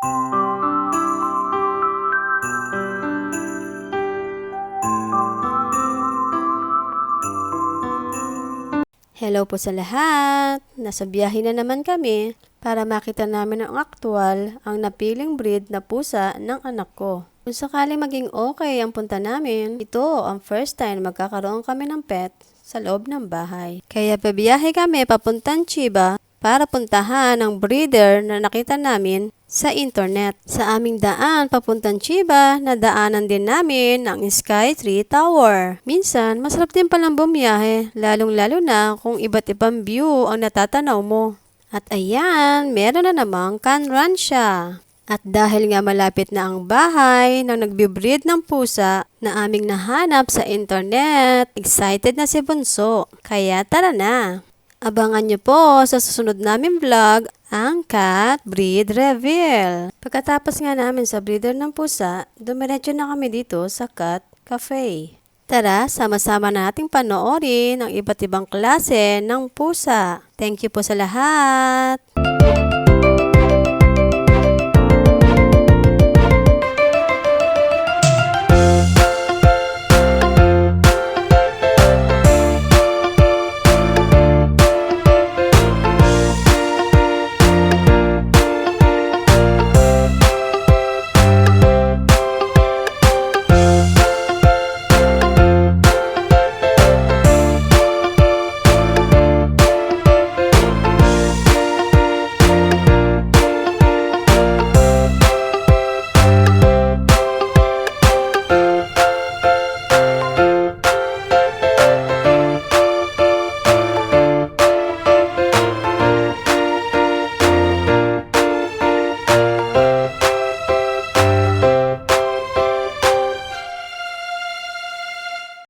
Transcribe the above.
Hello po sa lahat! Nasa biyahe na naman kami para makita namin ang aktwal ang napiling breed na pusa ng anak ko. Kung sakaling maging okay ang punta namin, ito ang first time magkakaroon kami ng pet sa loob ng bahay. Kaya babiyahe kami papuntang Chiba para puntahan ang breeder na nakita namin sa internet. Sa aming daan papuntang Chiba, nadaanan din namin ang Sky Tree Tower. Minsan, masarap din palang bumiyahe, lalong-lalo na kung iba't ibang view ang natatanaw mo. At ayan, meron na namang Kanransya. At dahil nga malapit na ang bahay ng nagbibreed ng pusa na aming nahanap sa internet, excited na si Bunso. Kaya tara na! Abangan niyo po sa susunod namin vlog ang cat breed reveal. Pagkatapos nga namin sa breeder ng pusa, dumiretso na kami dito sa cat cafe. Tara, sama-sama nating panoorin ang iba't ibang klase ng pusa. Thank you po sa lahat!